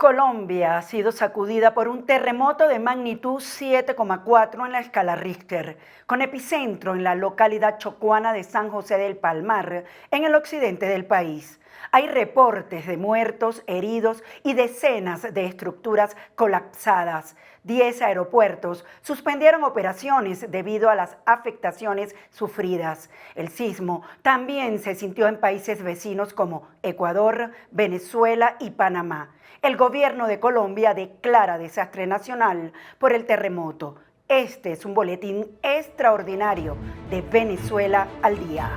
Colombia ha sido sacudida por un terremoto de magnitud 7,4 en la escala Richter, con epicentro en la localidad chocuana de San José del Palmar, en el occidente del país. Hay reportes de muertos, heridos y decenas de estructuras colapsadas. 10 aeropuertos suspendieron operaciones debido a las afectaciones sufridas. El sismo también se sintió en países vecinos como Ecuador, Venezuela y Panamá. El gobierno de Colombia declara desastre nacional por el terremoto. Este es un boletín extraordinario de Venezuela al día.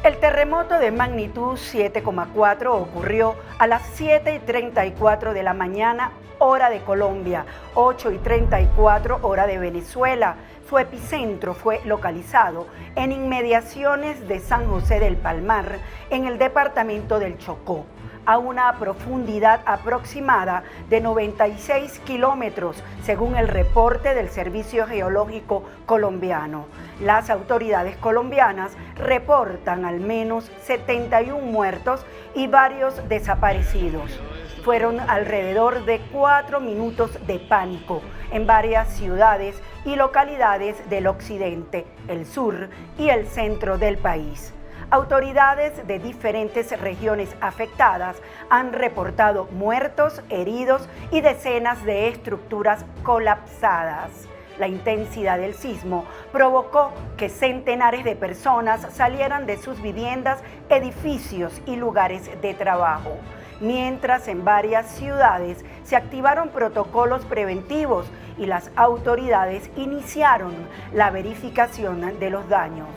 El terremoto de magnitud 7,4 ocurrió a las 7:34 de la mañana, hora de Colombia, 8:34 hora de Venezuela. Su epicentro fue localizado en inmediaciones de San José del Palmar, en el departamento del Chocó, a una profundidad aproximada de 96 kilómetros, según el reporte del Servicio Geológico Colombiano. Las autoridades colombianas reportan al menos 71 muertos y varios desaparecidos. Fueron alrededor de 4 minutos de pánico en varias ciudades y localidades del occidente, el sur y el centro del país. Autoridades de diferentes regiones afectadas han reportado muertos, heridos y decenas de estructuras colapsadas. La intensidad del sismo provocó que centenares de personas salieran de sus viviendas, edificios y lugares de trabajo, mientras en varias ciudades se activaron protocolos preventivos y las autoridades iniciaron la verificación de los daños.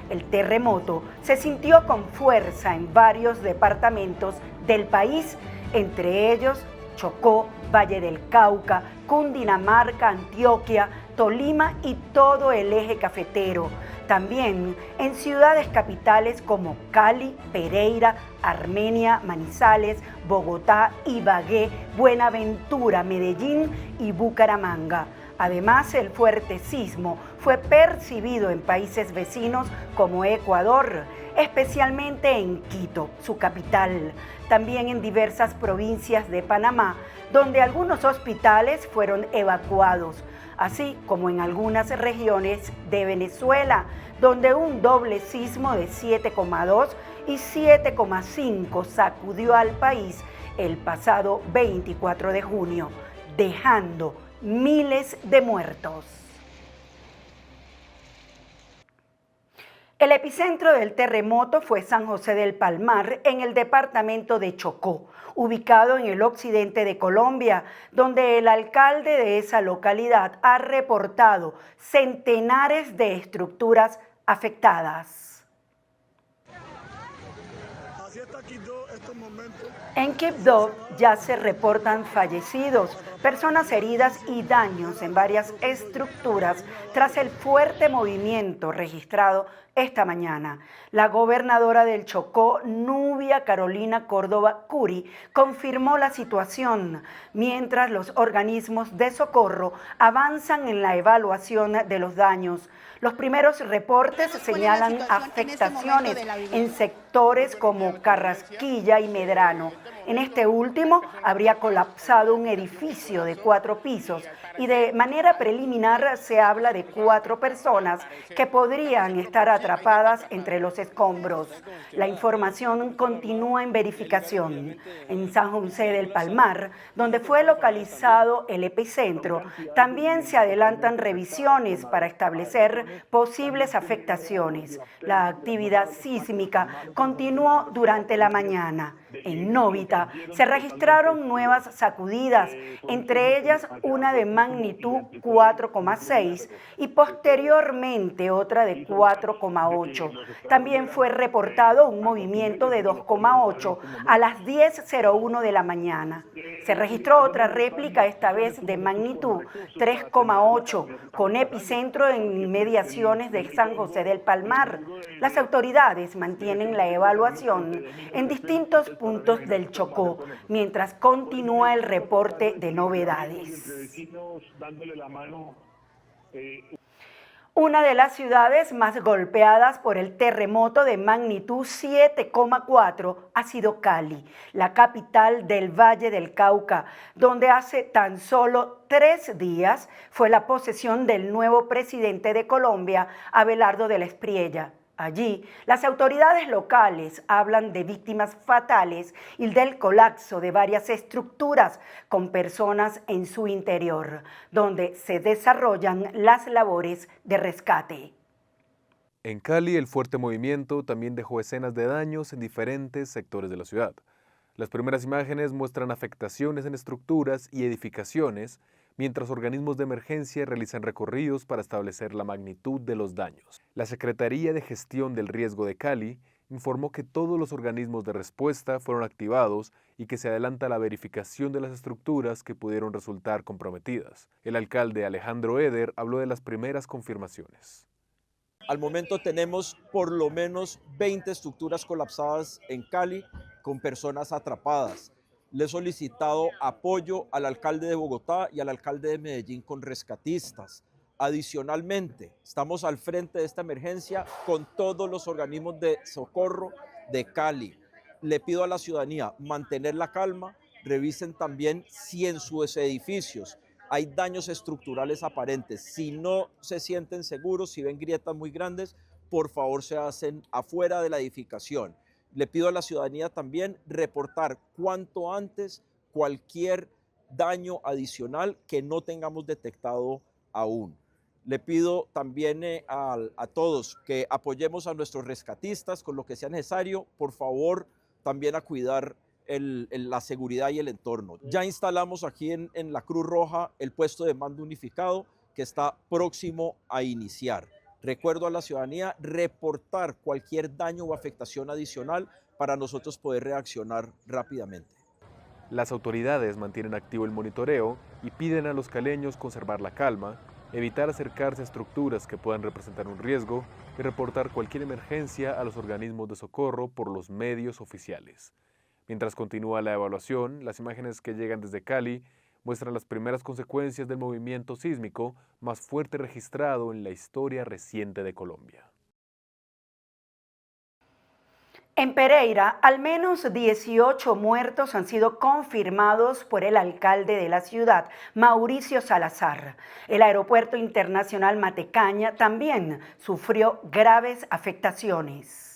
El terremoto se sintió con fuerza en varios departamentos del país, entre ellos Chocó, Valle del Cauca, Cundinamarca, Antioquia, Tolima y todo el eje cafetero. También en ciudades capitales como Cali, Pereira, Armenia, Manizales, Bogotá, Ibagué, Buenaventura, Medellín y Bucaramanga. Además, el fuerte sismo fue percibido en países vecinos como Ecuador, especialmente en Quito, su capital, también en diversas provincias de Panamá, donde algunos hospitales fueron evacuados, así como en algunas regiones de Venezuela, donde un doble sismo de 7,2 y 7,5 sacudió al país el pasado 24 de junio, dejando miles de muertos. El epicentro del terremoto fue San José del Palmar, en el departamento de Chocó, ubicado en el occidente de Colombia, donde el alcalde de esa localidad ha reportado centenares de estructuras afectadas. En Quibdó ya se reportan fallecidos, personas heridas y daños en varias estructuras tras el fuerte movimiento registrado esta mañana. La gobernadora del Chocó, Nubia Carolina Córdoba Curi, confirmó la situación, mientras los organismos de socorro avanzan en la evaluación de los daños. Los primeros reportes señalan afectaciones en sectores como Carrasquilla y Medrano. En este último habría colapsado un edificio de 4 pisos y de manera preliminar se habla de 4 personas que podrían estar atrapadas entre los escombros. La información continúa en verificación. En San José del Palmar, donde fue localizado el epicentro, también se adelantan revisiones para establecer posibles afectaciones. La actividad sísmica continuó durante la mañana. En Novita se registraron nuevas sacudidas, entre ellas una de magnitud 4,6 y posteriormente otra de 4,8. También fue reportado un movimiento de 2,8 a las 10:01 de la mañana. Se registró otra réplica, esta vez de magnitud 3,8, con epicentro en inmediaciones de San José del Palmar. Las autoridades mantienen la evaluación en distintos puntos del Chocó, mientras continúa el reporte de novedades. Una de las ciudades más golpeadas por el terremoto de magnitud 7,4 ha sido Cali, la capital del Valle del Cauca, donde hace tan solo 3 días fue la posesión del nuevo presidente de Colombia, Abelardo del Espriella. Allí, las autoridades locales hablan de víctimas fatales y del colapso de varias estructuras con personas en su interior, donde se desarrollan las labores de rescate. En Cali, el fuerte movimiento también dejó escenas de daños en diferentes sectores de la ciudad. Las primeras imágenes muestran afectaciones en estructuras y edificaciones, mientras organismos de emergencia realizan recorridos para establecer la magnitud de los daños. La Secretaría de Gestión del Riesgo de Cali informó que todos los organismos de respuesta fueron activados y que se adelanta la verificación de las estructuras que pudieron resultar comprometidas. El alcalde Alejandro Eder habló de las primeras confirmaciones. Al momento tenemos por lo menos 20 estructuras colapsadas en Cali con personas atrapadas. Le he solicitado apoyo al alcalde de Bogotá y al alcalde de Medellín con rescatistas. Adicionalmente, estamos al frente de esta emergencia con todos los organismos de socorro de Cali. Le pido a la ciudadanía mantener la calma, revisen también si en sus edificios hay daños estructurales aparentes. Si no se sienten seguros, si ven grietas muy grandes, por favor se hacen afuera de la edificación. Le pido a la ciudadanía también reportar cuanto antes cualquier daño adicional que no tengamos detectado aún. Le pido también a todos que apoyemos a nuestros rescatistas con lo que sea necesario. Por favor, también a cuidar la seguridad y el entorno. Ya instalamos aquí en la Cruz Roja el puesto de mando unificado que está próximo a iniciar. Recuerdo a la ciudadanía reportar cualquier daño o afectación adicional para nosotros poder reaccionar rápidamente. Las autoridades mantienen activo el monitoreo y piden a los caleños conservar la calma, evitar acercarse a estructuras que puedan representar un riesgo y reportar cualquier emergencia a los organismos de socorro por los medios oficiales. Mientras continúa la evaluación, las imágenes que llegan desde Cali muestran las primeras consecuencias del movimiento sísmico más fuerte registrado en la historia reciente de Colombia. En Pereira, al menos 18 muertos han sido confirmados por el alcalde de la ciudad, Mauricio Salazar. El aeropuerto internacional Matecaña también sufrió graves afectaciones.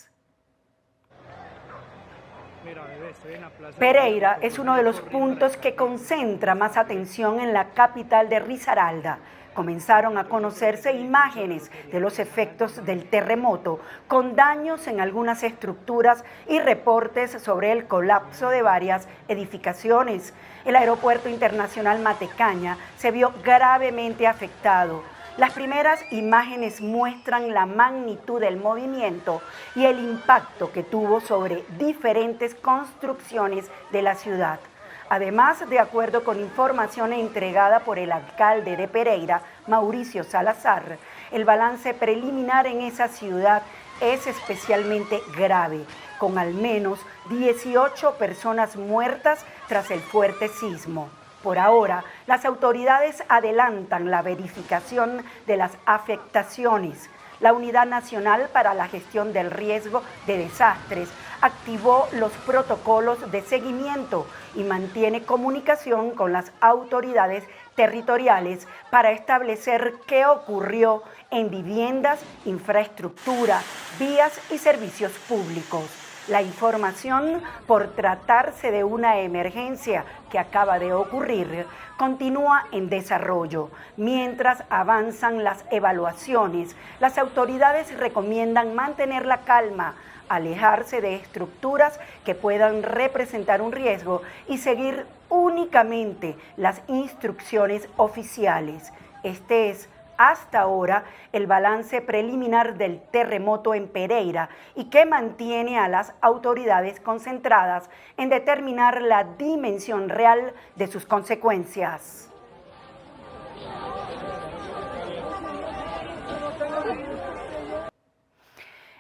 Pereira es uno de los puntos que concentra más atención en la capital de Risaralda. Comenzaron a conocerse imágenes de los efectos del terremoto, con daños en algunas estructuras y reportes sobre el colapso de varias edificaciones. El aeropuerto internacional Matecaña se vio gravemente afectado. Las primeras imágenes muestran la magnitud del movimiento y el impacto que tuvo sobre diferentes construcciones de la ciudad. Además, de acuerdo con información entregada por el alcalde de Pereira, Mauricio Salazar, el balance preliminar en esa ciudad es especialmente grave, con al menos 18 personas muertas tras el fuerte sismo. Por ahora, las autoridades adelantan la verificación de las afectaciones. La Unidad Nacional para la Gestión del Riesgo de Desastres activó los protocolos de seguimiento y mantiene comunicación con las autoridades territoriales para establecer qué ocurrió en viviendas, infraestructura, vías y servicios públicos. La información, por tratarse de una emergencia que acaba de ocurrir, continúa en desarrollo. Mientras avanzan las evaluaciones, las autoridades recomiendan mantener la calma, alejarse de estructuras que puedan representar un riesgo y seguir únicamente las instrucciones oficiales. Este es hasta ahora el balance preliminar del terremoto en Pereira y que mantiene a las autoridades concentradas en determinar la dimensión real de sus consecuencias.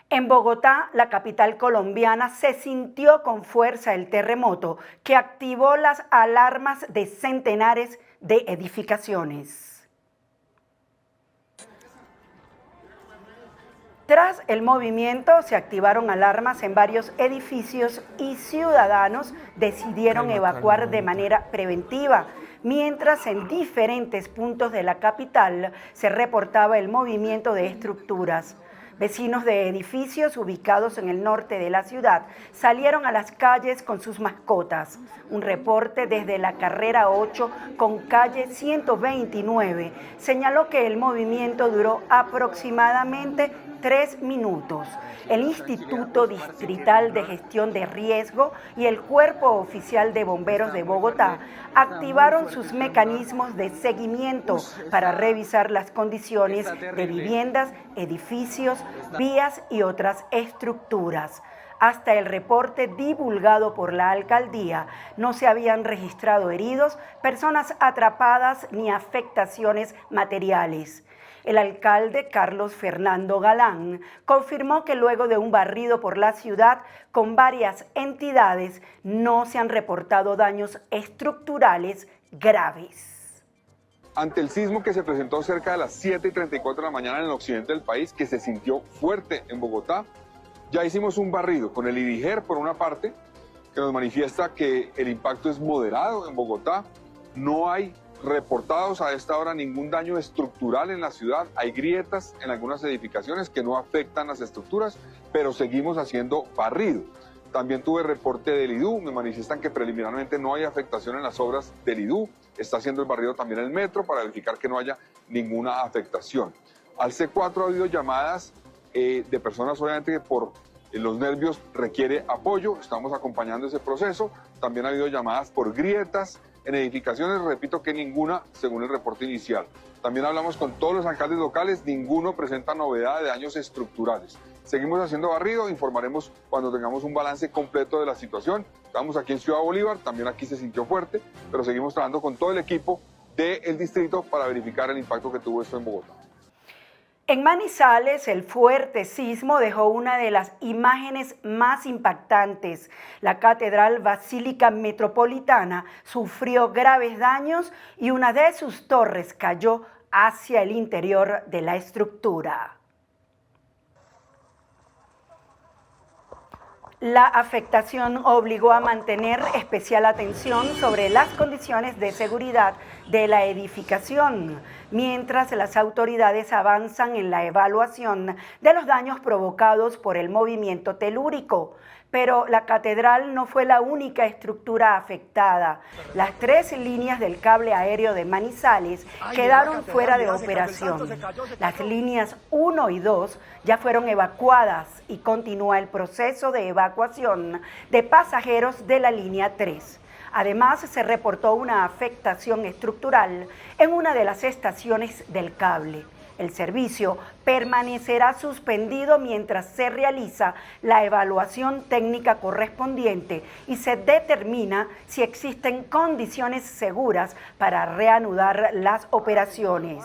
En Bogotá, la capital colombiana, se sintió con fuerza el terremoto que activó las alarmas de centenares de edificaciones. Tras el movimiento se activaron alarmas en varios edificios y ciudadanos decidieron evacuar de manera preventiva, mientras en diferentes puntos de la capital se reportaba el movimiento de estructuras. Vecinos de edificios ubicados en el norte de la ciudad salieron a las calles con sus mascotas. Un reporte desde la carrera 8 con calle 129 señaló que el movimiento duró aproximadamente 3 minutos. El Instituto Distrital de Gestión de Riesgo y el Cuerpo Oficial de Bomberos de Bogotá activaron sus mecanismos de seguimiento para revisar las condiciones de viviendas, edificios, vías y otras estructuras. Hasta el reporte divulgado por la alcaldía, no se habían registrado heridos, personas atrapadas ni afectaciones materiales. El alcalde Carlos Fernando Galán confirmó que luego de un barrido por la ciudad con varias entidades no se han reportado daños estructurales graves. Ante el sismo que se presentó cerca de las 7:34 de la mañana en el occidente del país, que se sintió fuerte en Bogotá, ya hicimos un barrido con el IDIGER por una parte, que nos manifiesta que el impacto es moderado en Bogotá, no hay reportados a esta hora ningún daño estructural en la ciudad, hay grietas en algunas edificaciones que no afectan las estructuras, pero seguimos haciendo barrido. También tuve reporte del IDU, me manifiestan que preliminarmente no hay afectación en las obras del IDU, está haciendo el barrido también el metro para verificar que no haya ninguna afectación. Al C4 ha habido llamadas de personas obviamente que por los nervios requiere apoyo, estamos acompañando ese proceso, también ha habido llamadas por grietas en edificaciones, repito que ninguna según el reporte inicial. También hablamos con todos los alcaldes locales, ninguno presenta novedad de daños estructurales. Seguimos haciendo barrido, informaremos cuando tengamos un balance completo de la situación. Estamos aquí en Ciudad Bolívar, también aquí se sintió fuerte, pero seguimos trabajando con todo el equipo del distrito para verificar el impacto que tuvo esto en Bogotá. En Manizales, el fuerte sismo dejó una de las imágenes más impactantes. La Catedral Basílica Metropolitana sufrió graves daños y una de sus torres cayó hacia el interior de la estructura. La afectación obligó a mantener especial atención sobre las condiciones de seguridad de la edificación, mientras las autoridades avanzan en la evaluación de los daños provocados por el movimiento telúrico. Pero la catedral no fue la única estructura afectada. Las 3 líneas del cable aéreo de Manizales quedaron fuera de operación. Las líneas 1 y 2 ya fueron evacuadas y continúa el proceso de evacuación de pasajeros de la línea 3. Además, se reportó una afectación estructural en una de las estaciones del cable. El servicio permanecerá suspendido mientras se realiza la evaluación técnica correspondiente y se determina si existen condiciones seguras para reanudar las operaciones.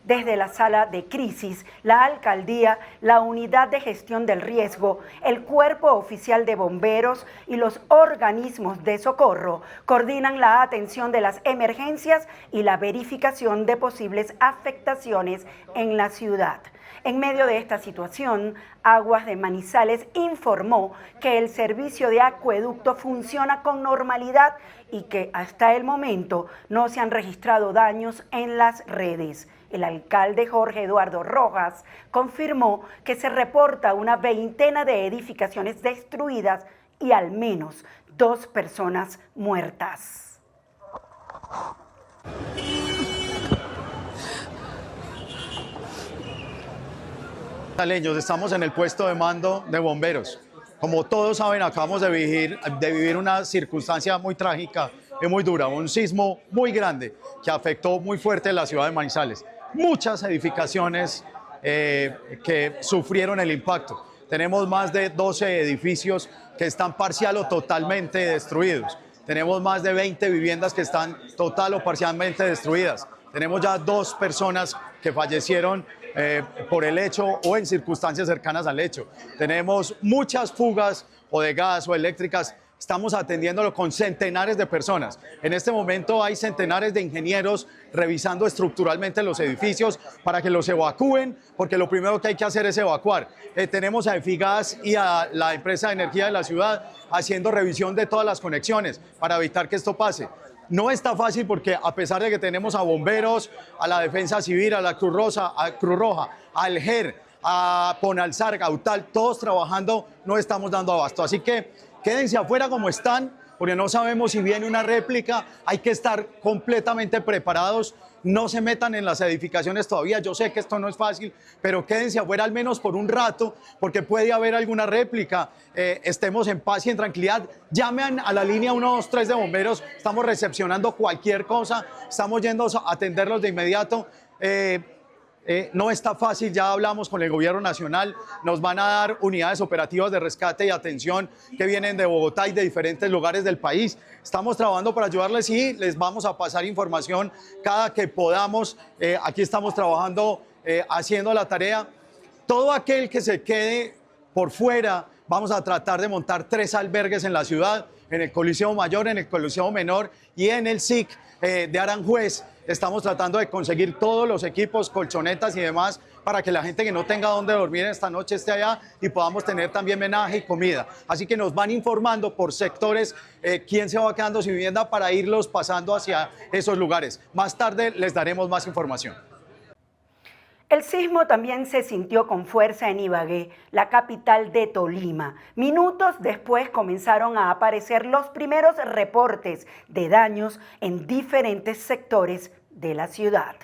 Desde la sala de crisis, la alcaldía, la unidad de gestión del riesgo, el cuerpo oficial de bomberos y los organismos de socorro coordinan la atención de las emergencias y la verificación de posibles afectaciones en la ciudad. En medio de esta situación, Aguas de Manizales informó que el servicio de acueducto funciona con normalidad y que hasta el momento no se han registrado daños en las redes. El alcalde Jorge Eduardo Rojas confirmó que se reporta una veintena de edificaciones destruidas y al menos 2 personas muertas. Estamos en el puesto de mando de bomberos. Como todos saben, acabamos de vivir una circunstancia muy trágica y muy dura, un sismo muy grande que afectó muy fuerte la ciudad de Manizales. Muchas edificaciones que sufrieron el impacto. Tenemos más de 12 edificios que están parcial o totalmente destruidos. Tenemos más de 20 viviendas que están total o parcialmente destruidas. Tenemos ya 2 personas que fallecieron por el hecho o en circunstancias cercanas al hecho. Tenemos muchas fugas o de gas o eléctricas estamos atendiéndolo con centenares de personas. En este momento hay centenares de ingenieros revisando estructuralmente los edificios para que los evacúen, porque lo primero que hay que hacer es evacuar. Tenemos a Efigas y a la empresa de energía de la ciudad haciendo revisión de todas las conexiones para evitar que esto pase. No está fácil porque a pesar de que tenemos a bomberos, a la Defensa Civil, a la Cruz Roja, al GER, a Ponalsar, Gautal, todos trabajando, no estamos dando abasto. Así que quédense afuera como están, porque no sabemos si viene una réplica, hay que estar completamente preparados. No se metan en las edificaciones todavía, yo sé que esto no es fácil, pero quédense afuera al menos por un rato, porque puede haber alguna réplica. Estemos en paz y en tranquilidad. Llamen a la línea 123 de bomberos, estamos recepcionando cualquier cosa, estamos yendo a atenderlos de inmediato. No está fácil, ya hablamos con el gobierno nacional, nos van a dar unidades operativas de rescate y atención que vienen de Bogotá y de diferentes lugares del país. Estamos trabajando para ayudarles y les vamos a pasar información cada que podamos. Aquí estamos trabajando, haciendo la tarea. Todo aquel que se quede por fuera, vamos a tratar de montar 3 albergues en la ciudad, en el Coliseo Mayor, en el Coliseo Menor y en el SIC de Aranjuez. Estamos tratando de conseguir todos los equipos, colchonetas y demás, para que la gente que no tenga dónde dormir esta noche esté allá y podamos tener también menaje y comida. Así que nos van informando por sectores quién se va quedando sin vivienda para irlos pasando hacia esos lugares. Más tarde les daremos más información. El sismo también se sintió con fuerza en Ibagué, la capital de Tolima. Minutos después comenzaron a aparecer los primeros reportes de daños en diferentes sectores de la ciudad.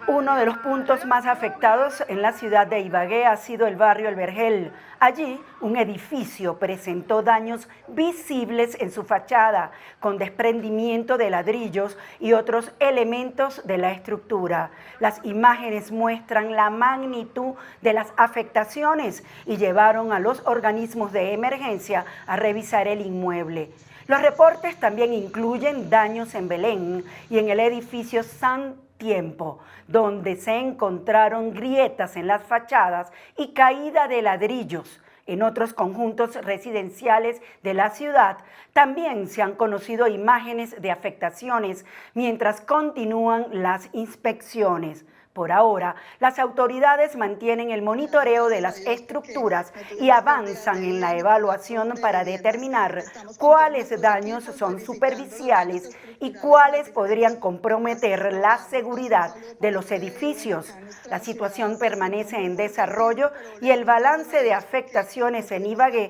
Uno de los puntos más afectados en la ciudad de Ibagué ha sido el barrio El Vergel. Allí, un edificio presentó daños visibles en su fachada, con desprendimiento de ladrillos y otros elementos de la estructura. Las imágenes muestran la magnitud de las afectaciones y llevaron a los organismos de emergencia a revisar el inmueble. Los reportes también incluyen daños en Belén y en el edificio San Tiempo, donde se encontraron grietas en las fachadas y caída de ladrillos. En otros conjuntos residenciales de la ciudad también se han conocido imágenes de afectaciones mientras continúan las inspecciones. Por ahora, las autoridades mantienen el monitoreo de las estructuras y avanzan en la evaluación para determinar cuáles daños son superficiales y cuáles podrían comprometer la seguridad de los edificios. La situación permanece en desarrollo y el balance de afectaciones en Ibagué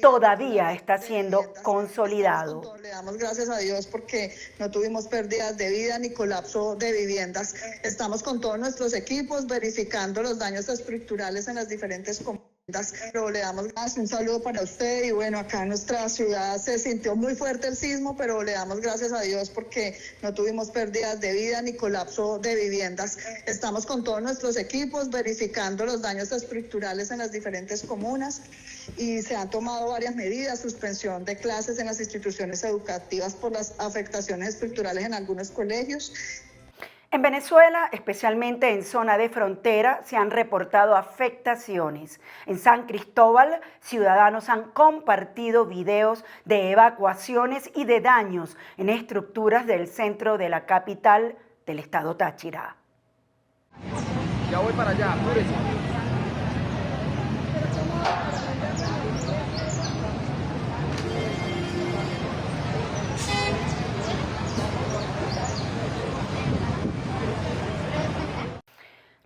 todavía está siendo consolidado. Le damos gracias a Dios porque no tuvimos pérdidas de vida ni colapso de viviendas. Estamos con todos nuestros equipos verificando los daños estructurales en las diferentes comunidades. Pero le damos un saludo para usted y bueno, acá en nuestra ciudad se sintió muy fuerte el sismo, pero le damos gracias a Dios porque no tuvimos pérdidas de vida ni colapso de viviendas. Estamos con todos nuestros equipos verificando los daños estructurales en las diferentes comunas y se han tomado varias medidas, suspensión de clases en las instituciones educativas por las afectaciones estructurales en algunos colegios. En Venezuela, especialmente en zona de frontera, se han reportado afectaciones. En San Cristóbal, ciudadanos han compartido videos de evacuaciones y de daños en estructuras del centro de la capital del estado Táchira. Ya voy para allá, apúrese.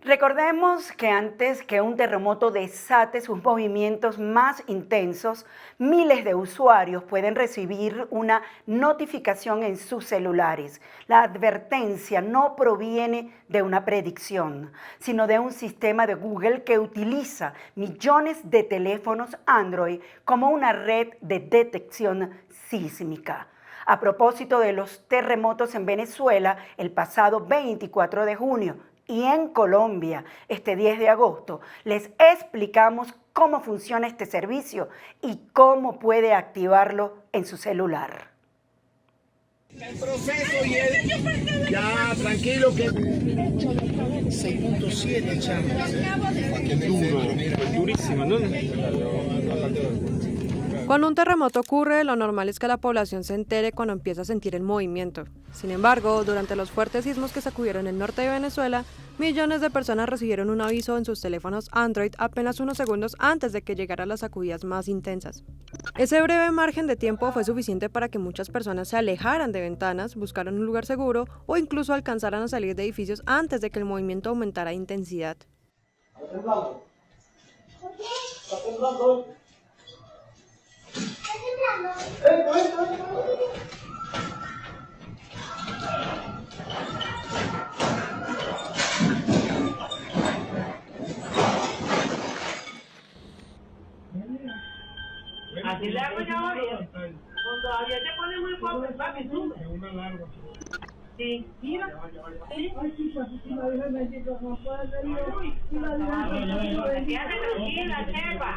Recordemos que antes que un terremoto desate sus movimientos más intensos, miles de usuarios pueden recibir una notificación en sus celulares. La advertencia no proviene de una predicción, sino de un sistema de Google que utiliza millones de teléfonos Android como una red de detección sísmica. A propósito de los terremotos en Venezuela el pasado 24 de junio, y en Colombia, este 10 de agosto, les explicamos cómo funciona este servicio y cómo puede activarlo en su celular. El proceso y él, ya tranquilo que 6.7 chamos. Durísimo, ¿no? Cuando un terremoto ocurre, lo normal es que la población se entere cuando empieza a sentir el movimiento. Sin embargo, durante los fuertes sismos que sacudieron el norte de Venezuela, millones de personas recibieron un aviso en sus teléfonos Android apenas unos segundos antes de que llegaran las sacudidas más intensas. Ese breve margen de tiempo fue suficiente para que muchas personas se alejaran de ventanas, buscaran un lugar seguro o incluso alcanzaran a salir de edificios antes de que el movimiento aumentara de intensidad. Así le hago yo hoy. Cuando todavía te pone muy fuerte, papi, sube. Es una larga. Sí, mira. Quédate tranquila, chepa.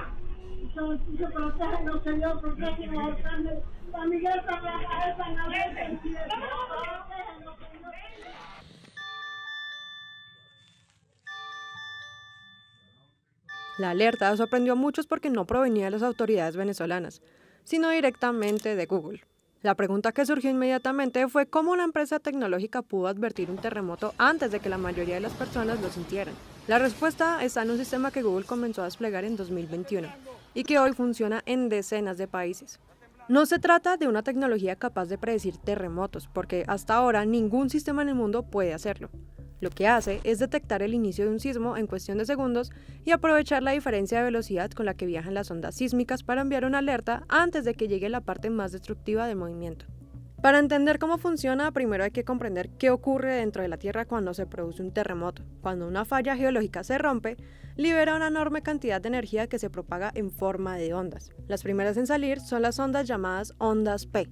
La alerta sorprendió a muchos porque no provenía de las autoridades venezolanas, sino directamente de Google. La pregunta que surgió inmediatamente fue cómo una empresa tecnológica pudo advertir un terremoto antes de que la mayoría de las personas lo sintieran. La respuesta está en un sistema que Google comenzó a desplegar en 2021 y que hoy funciona en decenas de países. No se trata de una tecnología capaz de predecir terremotos, porque hasta ahora ningún sistema en el mundo puede hacerlo. Lo que hace es detectar el inicio de un sismo en cuestión de segundos y aprovechar la diferencia de velocidad con la que viajan las ondas sísmicas para enviar una alerta antes de que llegue la parte más destructiva del movimiento. Para entender cómo funciona, primero hay que comprender qué ocurre dentro de la Tierra cuando se produce un terremoto. Cuando una falla geológica se rompe, libera una enorme cantidad de energía que se propaga en forma de ondas. Las primeras en salir son las ondas llamadas ondas P,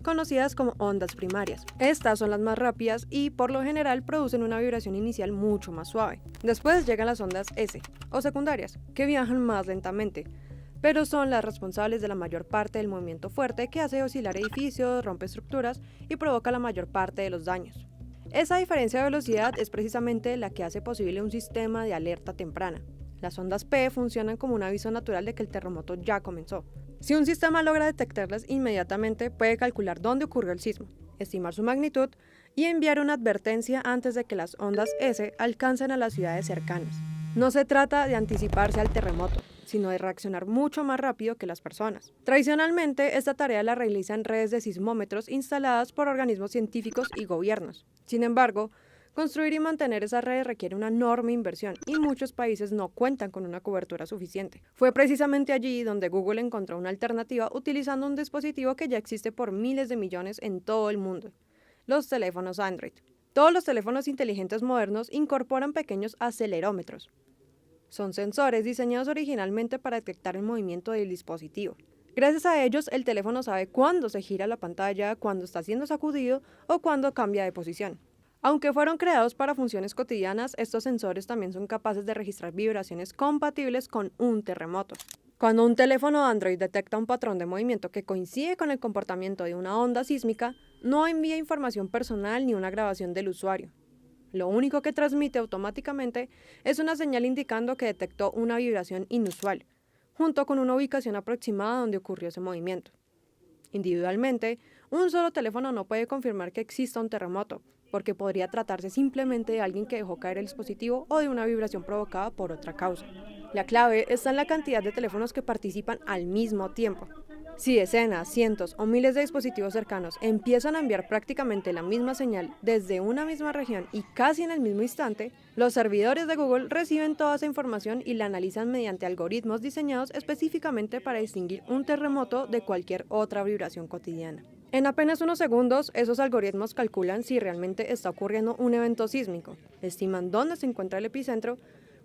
conocidas como ondas primarias. Estas son las más rápidas y por lo general producen una vibración inicial mucho más suave. Después llegan las ondas S, o secundarias, que viajan más lentamente, pero son las responsables de la mayor parte del movimiento fuerte que hace oscilar edificios, rompe estructuras y provoca la mayor parte de los daños. Esa diferencia de velocidad es precisamente la que hace posible un sistema de alerta temprana. Las ondas P funcionan como un aviso natural de que el terremoto ya comenzó. Si un sistema logra detectarlas inmediatamente, puede calcular dónde ocurrió el sismo, estimar su magnitud y enviar una advertencia antes de que las ondas S alcancen a las ciudades cercanas. No se trata de anticiparse al terremoto, sino de reaccionar mucho más rápido que las personas. Tradicionalmente, esta tarea la realizan redes de sismómetros instaladas por organismos científicos y gobiernos. Sin embargo, construir y mantener esas redes requiere una enorme inversión y muchos países no cuentan con una cobertura suficiente. Fue precisamente allí donde Google encontró una alternativa utilizando un dispositivo que ya existe por miles de millones en todo el mundo: los teléfonos Android. Todos los teléfonos inteligentes modernos incorporan pequeños acelerómetros. Son sensores diseñados originalmente para detectar el movimiento del dispositivo. Gracias a ellos, el teléfono sabe cuándo se gira la pantalla, cuándo está siendo sacudido o cuándo cambia de posición. Aunque fueron creados para funciones cotidianas, estos sensores también son capaces de registrar vibraciones compatibles con un terremoto. Cuando un teléfono Android detecta un patrón de movimiento que coincide con el comportamiento de una onda sísmica, no envía información personal ni una grabación del usuario. Lo único que transmite automáticamente es una señal indicando que detectó una vibración inusual, junto con una ubicación aproximada donde ocurrió ese movimiento. Individualmente, un solo teléfono no puede confirmar que exista un terremoto, porque podría tratarse simplemente de alguien que dejó caer el dispositivo o de una vibración provocada por otra causa. La clave está en la cantidad de teléfonos que participan al mismo tiempo. Si decenas, cientos o miles de dispositivos cercanos empiezan a enviar prácticamente la misma señal desde una misma región y casi en el mismo instante, los servidores de Google reciben toda esa información y la analizan mediante algoritmos diseñados específicamente para distinguir un terremoto de cualquier otra vibración cotidiana. En apenas unos segundos, esos algoritmos calculan si realmente está ocurriendo un evento sísmico, estiman dónde se encuentra el epicentro,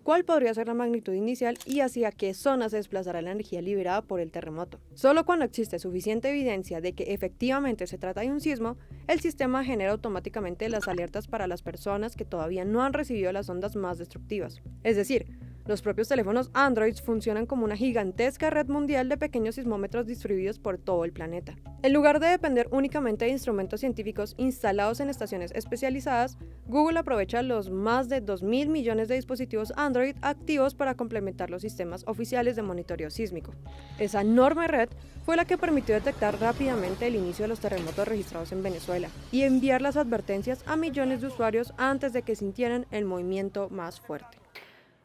cuál podría ser la magnitud inicial y hacia qué zona se desplazará la energía liberada por el terremoto. Solo cuando existe suficiente evidencia de que efectivamente se trata de un sismo, el sistema genera automáticamente las alertas para las personas que todavía no han recibido las ondas más destructivas. Es decir, Los propios teléfonos Android funcionan como una gigantesca red mundial de pequeños sismómetros distribuidos por todo el planeta. En lugar de depender únicamente de instrumentos científicos instalados en estaciones especializadas, Google aprovecha los más de 2.000 millones de dispositivos Android activos para complementar los sistemas oficiales de monitoreo sísmico. Esa enorme red fue la que permitió detectar rápidamente el inicio de los terremotos registrados en Venezuela y enviar las advertencias a millones de usuarios antes de que sintieran el movimiento más fuerte.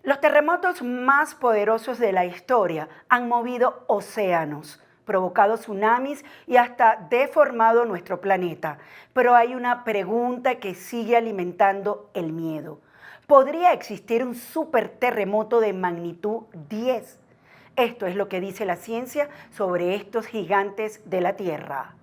Los terremotos más poderosos de la historia han movido océanos, provocado tsunamis y hasta deformado nuestro planeta. Pero hay una pregunta que sigue alimentando el miedo. ¿Podría existir un superterremoto de magnitud 10? Esto es lo que dice la ciencia sobre estos gigantes de la Tierra.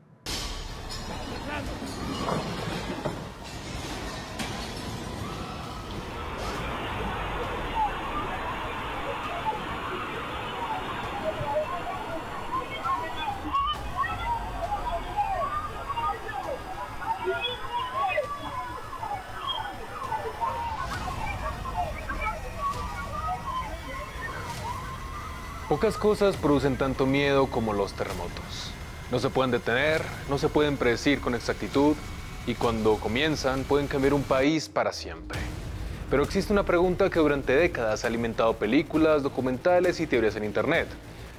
Pocas cosas producen tanto miedo como los terremotos. No se pueden detener, no se pueden predecir con exactitud y cuando comienzan pueden cambiar un país para siempre. Pero existe una pregunta que durante décadas ha alimentado películas, documentales y teorías en internet: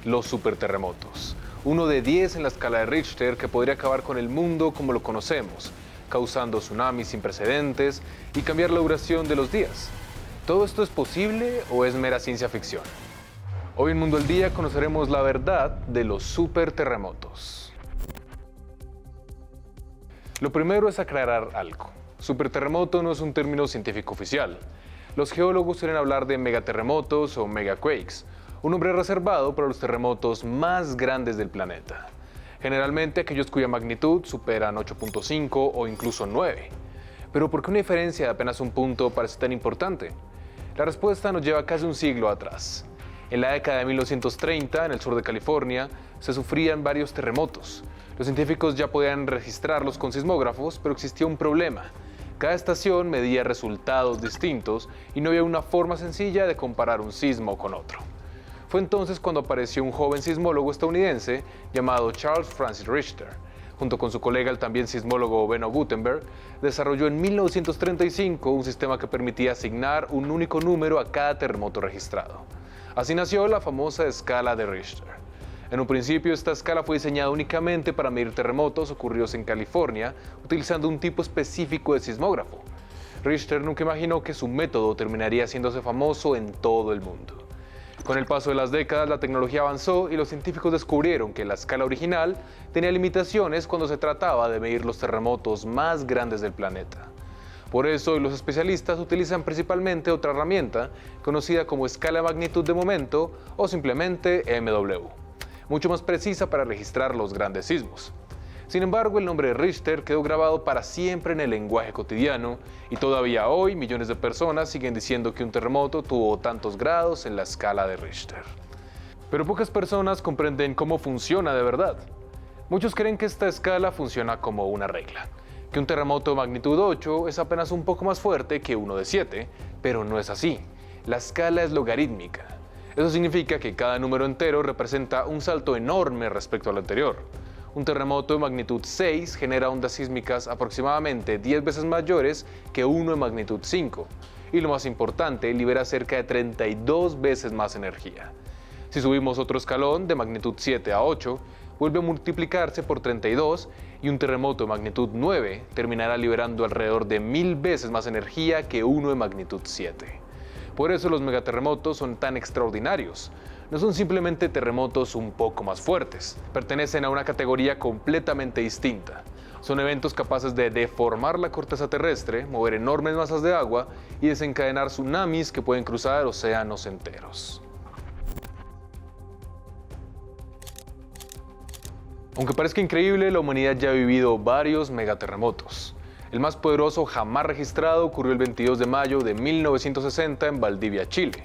los superterremotos. Uno de 10 en la escala de Richter que podría acabar con el mundo como lo conocemos, causando tsunamis sin precedentes y cambiar la duración de los días. ¿Todo esto es posible o es mera ciencia ficción? Hoy en Mundo al Día conoceremos la verdad de los superterremotos. Lo primero es aclarar algo. Superterremoto no es un término científico oficial. Los geólogos suelen hablar de megaterremotos o megaquakes, un nombre reservado para los terremotos más grandes del planeta. Generalmente aquellos cuya magnitud superan 8.5 o incluso 9. Pero ¿por qué una diferencia de apenas un punto parece tan importante? La respuesta nos lleva casi un siglo atrás. En la década de 1930, en el sur de California, se sufrían varios terremotos. Los científicos ya podían registrarlos con sismógrafos, pero existía un problema. Cada estación medía resultados distintos y no había una forma sencilla de comparar un sismo con otro. Fue entonces cuando apareció un joven sismólogo estadounidense llamado Charles Francis Richter. Junto con su colega, el también sismólogo Benno Gutenberg, desarrolló en 1935 un sistema que permitía asignar un único número a cada terremoto registrado. Así nació la famosa escala de Richter. En un principio, esta escala fue diseñada únicamente para medir terremotos ocurridos en California, utilizando un tipo específico de sismógrafo. Richter nunca imaginó que su método terminaría haciéndose famoso en todo el mundo. Con el paso de las décadas, la tecnología avanzó y los científicos descubrieron que la escala original tenía limitaciones cuando se trataba de medir los terremotos más grandes del planeta. Por eso, hoy los especialistas utilizan principalmente otra herramienta conocida como escala de magnitud de momento o simplemente MW, mucho más precisa para registrar los grandes sismos. Sin embargo, el nombre de Richter quedó grabado para siempre en el lenguaje cotidiano y todavía hoy millones de personas siguen diciendo que un terremoto tuvo tantos grados en la escala de Richter. Pero pocas personas comprenden cómo funciona de verdad. Muchos creen que esta escala funciona como una regla, que un terremoto de magnitud 8 es apenas un poco más fuerte que uno de 7, pero no es así. La escala es logarítmica. Eso significa que cada número entero representa un salto enorme respecto al anterior. Un terremoto de magnitud 6 genera ondas sísmicas aproximadamente 10 veces mayores que uno de magnitud 5. Y lo más importante, libera cerca de 32 veces más energía. Si subimos otro escalón de magnitud 7 a 8, vuelve a multiplicarse por 32 y un terremoto de magnitud 9 terminará liberando alrededor de 1000 veces más energía que uno de magnitud 7. Por eso los megaterremotos son tan extraordinarios. No son simplemente terremotos un poco más fuertes, pertenecen a una categoría completamente distinta. Son eventos capaces de deformar la corteza terrestre, mover enormes masas de agua y desencadenar tsunamis que pueden cruzar océanos enteros. Aunque parezca increíble, la humanidad ya ha vivido varios megaterremotos. El más poderoso jamás registrado ocurrió el 22 de mayo de 1960 en Valdivia, Chile.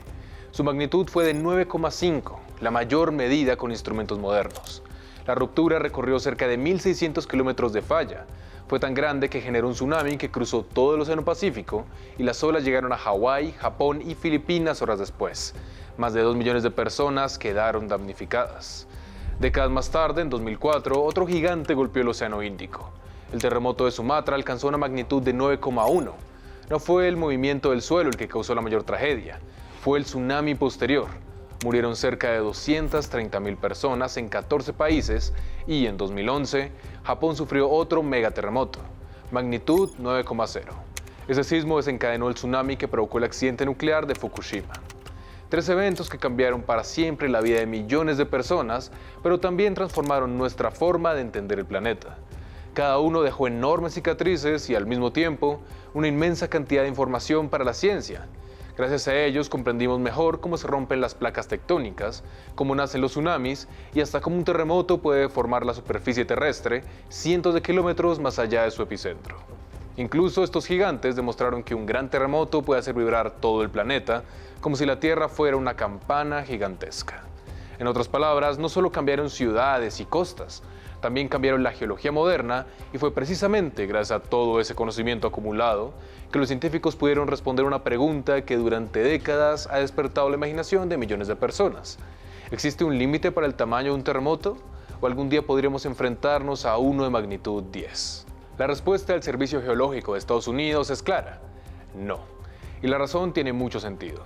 Su magnitud fue de 9,5, la mayor medida con instrumentos modernos. La ruptura recorrió cerca de 1.600 kilómetros de falla. Fue tan grande que generó un tsunami que cruzó todo el Océano Pacífico y las olas llegaron a Hawái, Japón y Filipinas horas después. Más de 2 millones de personas quedaron damnificadas. Décadas más tarde, en 2004, otro gigante golpeó el Océano Índico. El terremoto de Sumatra alcanzó una magnitud de 9,1. No fue el movimiento del suelo el que causó la mayor tragedia, fue el tsunami posterior. Murieron cerca de 230.000 personas en 14 países y en 2011, Japón sufrió otro megaterremoto, magnitud 9,0. Ese sismo desencadenó el tsunami que provocó el accidente nuclear de Fukushima. 3 eventos que cambiaron para siempre la vida de millones de personas, pero también transformaron nuestra forma de entender el planeta. Cada uno dejó enormes cicatrices y al mismo tiempo una inmensa cantidad de información para la ciencia. Gracias a ellos comprendimos mejor cómo se rompen las placas tectónicas, cómo nacen los tsunamis y hasta cómo un terremoto puede deformar la superficie terrestre cientos de kilómetros más allá de su epicentro. Incluso estos gigantes demostraron que un gran terremoto puede hacer vibrar todo el planeta, como si la Tierra fuera una campana gigantesca. En otras palabras, no solo cambiaron ciudades y costas, también cambiaron la geología moderna y fue precisamente gracias a todo ese conocimiento acumulado que los científicos pudieron responder una pregunta que durante décadas ha despertado la imaginación de millones de personas. ¿Existe un límite para el tamaño de un terremoto? ¿O algún día podríamos enfrentarnos a uno de magnitud 10? La respuesta del Servicio Geológico de Estados Unidos es clara: no. Y la razón tiene mucho sentido.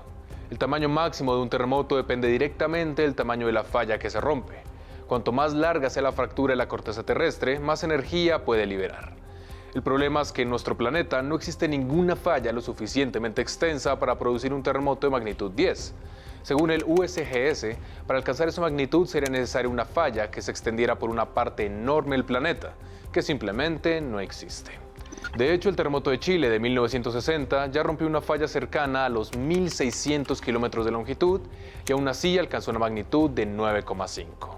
El tamaño máximo de un terremoto depende directamente del tamaño de la falla que se rompe. Cuanto más larga sea la fractura de la corteza terrestre, más energía puede liberar. El problema es que en nuestro planeta no existe ninguna falla lo suficientemente extensa para producir un terremoto de magnitud 10. Según el USGS, para alcanzar esa magnitud sería necesaria una falla que se extendiera por una parte enorme del planeta, que simplemente no existe. De hecho, el terremoto de Chile de 1960 ya rompió una falla cercana a los 1.600 kilómetros de longitud y aún así alcanzó una magnitud de 9,5.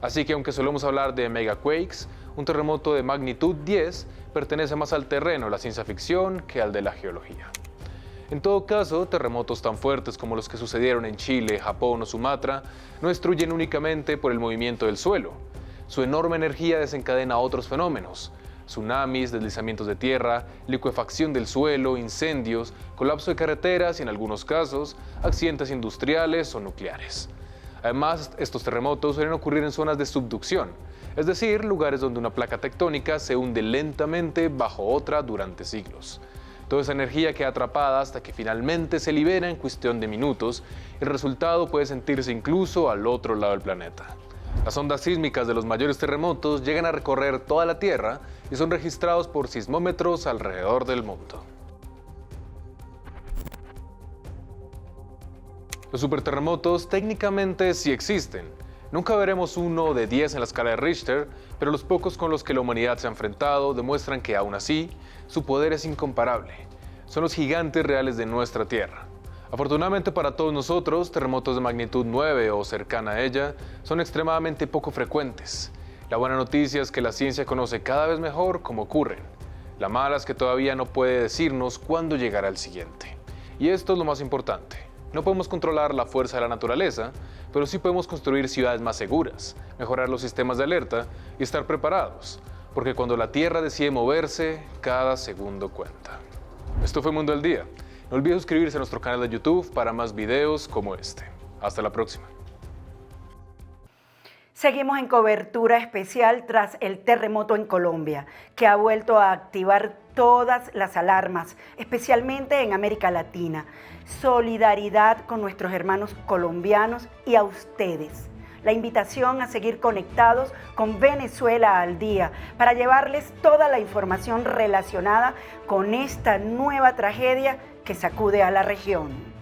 Así que aunque solemos hablar de megaquakes, un terremoto de magnitud 10 pertenece más al terreno de la ciencia ficción que al de la geología. En todo caso, terremotos tan fuertes como los que sucedieron en Chile, Japón o Sumatra no destruyen únicamente por el movimiento del suelo. Su enorme energía desencadena otros fenómenos: tsunamis, deslizamientos de tierra, licuefacción del suelo, incendios, colapso de carreteras y en algunos casos, accidentes industriales o nucleares. Además, estos terremotos suelen ocurrir en zonas de subducción, es decir, lugares donde una placa tectónica se hunde lentamente bajo otra durante siglos. Toda esa energía queda atrapada hasta que finalmente se libera en cuestión de minutos y el resultado puede sentirse incluso al otro lado del planeta. Las ondas sísmicas de los mayores terremotos llegan a recorrer toda la Tierra y son registrados por sismómetros alrededor del mundo. Los superterremotos técnicamente sí existen. Nunca veremos uno de 10 en la escala de Richter, pero los pocos con los que la humanidad se ha enfrentado demuestran que aún así, su poder es incomparable. Son los gigantes reales de nuestra Tierra. Afortunadamente para todos nosotros, terremotos de magnitud 9 o cercana a ella son extremadamente poco frecuentes. La buena noticia es que la ciencia conoce cada vez mejor cómo ocurren. La mala es que todavía no puede decirnos cuándo llegará el siguiente. Y esto es lo más importante. No podemos controlar la fuerza de la naturaleza, pero sí podemos construir ciudades más seguras, mejorar los sistemas de alerta y estar preparados, porque cuando la Tierra decide moverse, cada segundo cuenta. Esto fue Mundo al Día. No olvides suscribirse a nuestro canal de YouTube para más videos como este. Hasta la próxima. Seguimos en cobertura especial tras el terremoto en Colombia, que ha vuelto a activar todas las alarmas, especialmente en América Latina. Solidaridad con nuestros hermanos colombianos y a ustedes. La invitación a seguir conectados con Venezuela al Día para llevarles toda la información relacionada con esta nueva tragedia que sacude a la región.